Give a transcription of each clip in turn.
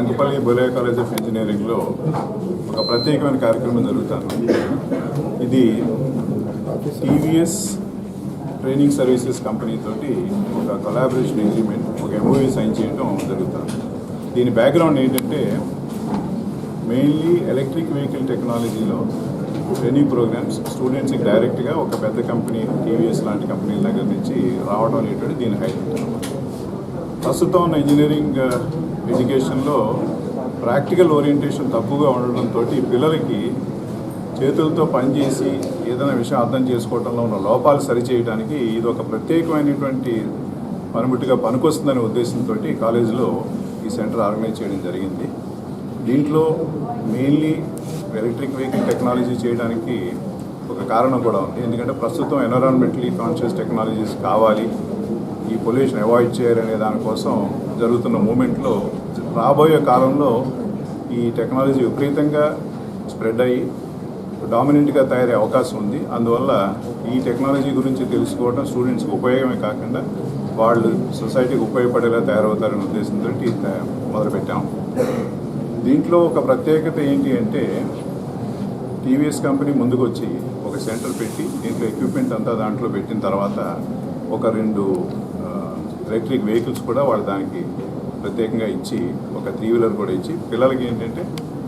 Lankapalli బొలే college of ఇంజనీరింగ్లో ఒక ప్రత్యేకమైన కార్యక్రమం జరుగుతుంది. ఇది టీవీఎస్ ట్రైనింగ్ సర్వీసెస్ కంపెనీ తోటి ఒక కొలాబరేషన్ అగ్రిమెంట్, ఒక ఎంఓయూ సైన్ చేయడం జరుగుతుంది. దీని బ్యాక్గ్రౌండ్ ఏంటంటే మెయిన్లీ ఎలక్ట్రిక్ వెహికల్ టెక్నాలజీలో ట్రైనింగ్ ప్రోగ్రామ్స్ స్టూడెంట్స్కి డైరెక్ట్గా ఒక పెద్ద కంపెనీ టీవీఎస్ లాంటి కంపెనీల దగ్గర నుంచి రావడం అనేటువంటి దీని హైలైట్. ప్రస్తుతం ఉన్న ఇంజనీరింగ్ ఎడ్యుకేషన్లో ప్రాక్టికల్ ఓరియంటేషన్ తక్కువగా ఉండడంతో పిల్లలకి చేతులతో పనిచేసి ఏదైనా విషయం అర్థం చేసుకోవడంలో ఉన్న లోపాలు సరిచేయడానికి ఇది ఒక ప్రత్యేకమైనటువంటి పనిముట్టుగా పనికొస్తుందనే ఉద్దేశంతో కాలేజీలో ఈ సెంటర్ ఆర్గనైజ్ చేయడం జరిగింది. దీంట్లో మెయిన్లీ ఎలక్ట్రిక్ వెహికల్ టెక్నాలజీ చేయడానికి ఒక కారణం కూడా ఉంది. ఎందుకంటే ప్రస్తుతం ఎన్విరాన్మెంటలీ కాన్షియస్ టెక్నాలజీస్ కావాలి, ఈ పొల్యూషన్ అవాయిడ్ చేయాలనే దానికోసం జరుగుతున్న మూమెంట్లో రాబోయే కాలంలో ఈ టెక్నాలజీ విపరీతంగా స్ప్రెడ్ అయ్యి డామినెంట్గా తయారయ్యే అవకాశం ఉంది. అందువల్ల ఈ టెక్నాలజీ గురించి తెలుసుకోవడం స్టూడెంట్స్కి ఉపయోగమే కాకుండా వాళ్ళు సొసైటీకి ఉపయోగపడేలా తయారవుతారనే ఉద్దేశంతో మొదలుపెట్టాం. దీంట్లో ఒక ప్రత్యేకత ఏంటి అంటే టీవీఎస్ కంపెనీ ముందుకు వచ్చి ఒక సెంటర్ పెట్టి దీంట్లో ఎక్విప్మెంట్ అంతా దాంట్లో పెట్టిన తర్వాత ఒక 2 ఎలక్ట్రిక్ వెహికల్స్ కూడా వాళ్ళు దానికి ప్రత్యేకంగా ఇచ్చి ఒక 3 వీలర్ కూడా ఇచ్చి పిల్లలకి ఏంటంటే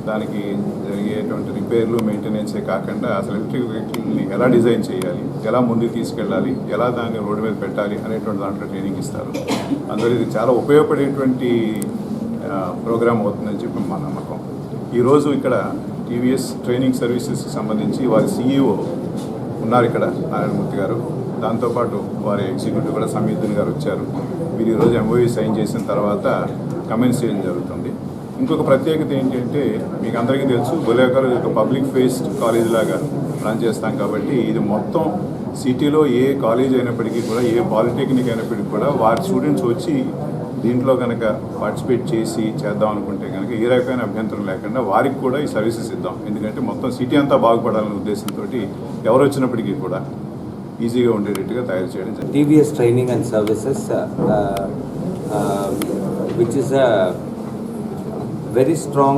దానికి జరిగేటువంటి రిపేర్లు మెయింటెనెన్సే కాకుండా అసలు ఎలక్ట్రిక్ వెహికల్ని ఎలా డిజైన్ చేయాలి, ఎలా ముందుకు తీసుకెళ్ళాలి, ఎలా దాన్ని రోడ్డు మీద పెట్టాలి అనేటువంటి దాంట్లో ట్రైనింగ్ ఇస్తారు. అందువల్ల ఇది చాలా ఉపయోగపడేటువంటి ప్రోగ్రామ్ అవుతుందని చెప్పి మా నమ్మకం. ఈరోజు ఇక్కడ టీవీఎస్ ట్రైనింగ్ సర్వీసెస్కి సంబంధించి వారి CEO ఉన్నారు ఇక్కడ, నారాయణమూర్తి గారు. దాంతోపాటు వారి ఎగ్జిక్యూటివ్ కూడా సంయుక్తుని గారు వచ్చారు. వీరు ఈరోజు ఎంఓయూ సైన్ చేసిన తర్వాత కమెంట్స్ చేయడం జరుగుతుంది. ఇంకొక ప్రత్యేకత ఏంటంటే మీకు అందరికీ తెలుసు బొలే కాలేజ్ ఒక పబ్లిక్ ఫేస్డ్ కాలేజ్ లాగా రన్ చేస్తాం కాబట్టి ఇది మొత్తం సిటీలో ఏ కాలేజ్ అయినప్పటికీ కూడా, ఏ పాలిటెక్నిక్ అయినప్పటికీ కూడా వారి స్టూడెంట్స్ వచ్చి దీంట్లో కనుక పార్టిసిపేట్ చేసి చేద్దాం అనుకుంటే కనుక ఏ రకమైన అభ్యంతరం లేకుండా వారికి కూడా ఈ సర్వీసెస్ ఇద్దాం. ఎందుకంటే మొత్తం సిటీ అంతా బాగుపడాలనే ఉద్దేశంతో ఎవరు వచ్చినప్పటికీ కూడా ఈజీగా ఉండేటట్టుగా తయారు చేయడం జరిగింది. TVS Training and Services, which is a very strong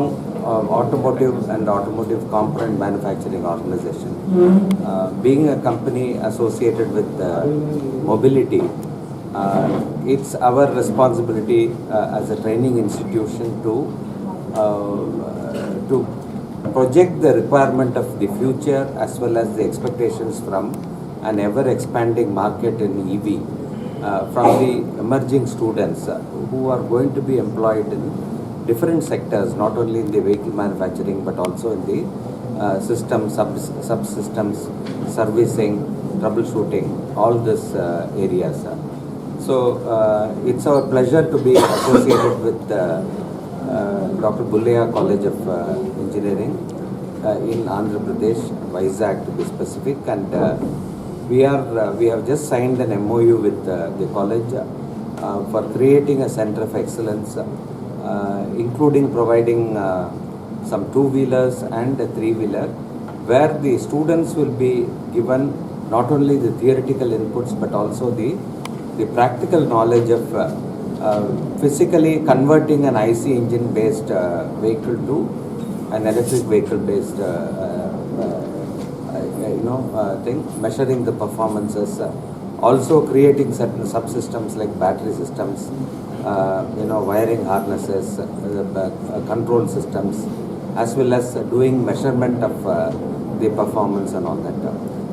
automotive and automotive component manufacturing organization. Being a company associated with mobility, it's our responsibility as a training institution to project the requirement of the future as well as the expectations from an ever expanding market in EV from the emerging students who are going to be employed in different sectors, not only in the vehicle manufacturing but also in the systems, subsystems, servicing, troubleshooting, all these areas. So it's our pleasure to be associated with Dr. Bullia College of Engineering in Andhra Pradesh, Vizag to be specific, and we have just signed an MOU with the college for creating a center of excellence, including providing some 2-wheelers and a 3-wheeler, where the students will be given not only the theoretical inputs but also the practical knowledge of physically converting an IC engine based vehicle to an electric vehicle based thing, measuring the performances, also creating certain subsystems like battery systems, wiring harnesses, control systems, as well as doing measurement of the performance and all that.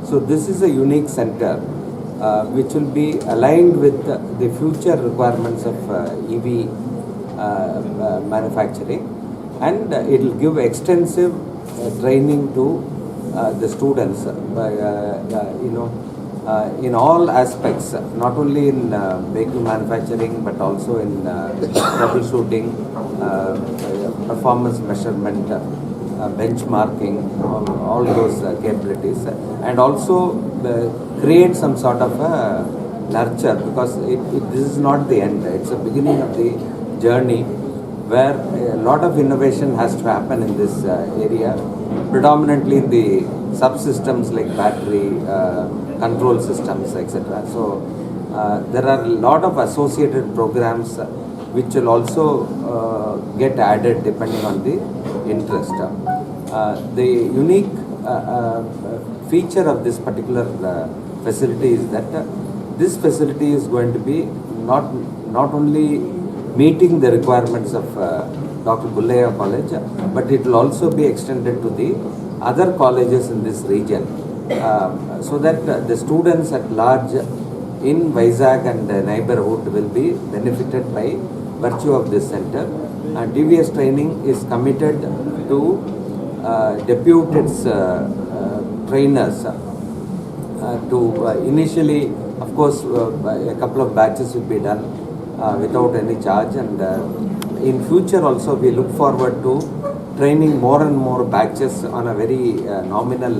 So this is a unique center which will be aligned with the future requirements of EV manufacturing, and it will give extensive training to the students in all aspects, not only in vehicle manufacturing but also in troubleshooting, performance measurement, benchmarking, all those capabilities, and also create some sort of a nurture, because this is not the end, it's the beginning of the journey where a lot of innovation has to happen in this area, predominantly in the subsystems like battery, control systems, etc. So there are a lot of associated programs which will also get added depending on the interest. The unique feature of this particular facility is that this facility is going to be not only meeting the requirements of Dr. Bullaiah College, but it will also be extended to the other colleges in this region, so that the students at large in Vizag and the neighborhood will be benefited by virtue of this center. And TVS Training is committed to depute its trainers to initially, of course, a couple of batches will be done without any charge, and in future also we look forward to training more and more batches on a very nominal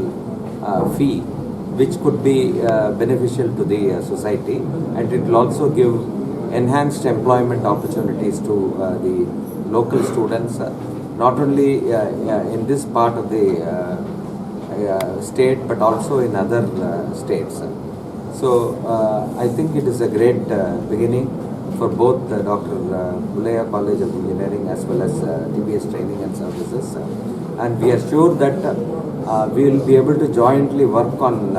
fee, which could be beneficial to the society, and it will also give enhanced employment opportunities to the local students, not only in this part of the state but also in other states. So I think it is a great beginning for both Dr. Bullaiah College of Engineering as well as TVS Training and Services, and we are sure that we will be able to jointly work on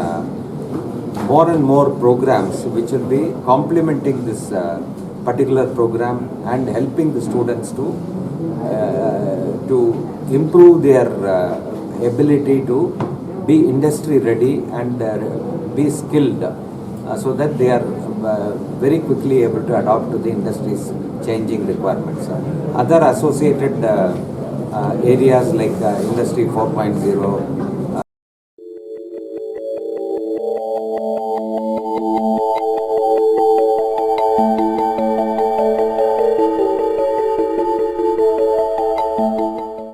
more and more programs which will be complementing this particular program and helping the students to improve their ability to be industry ready and be skilled, so that they are very quickly able to adapt to the industry's changing requirements. Other associated areas like Industry 4.0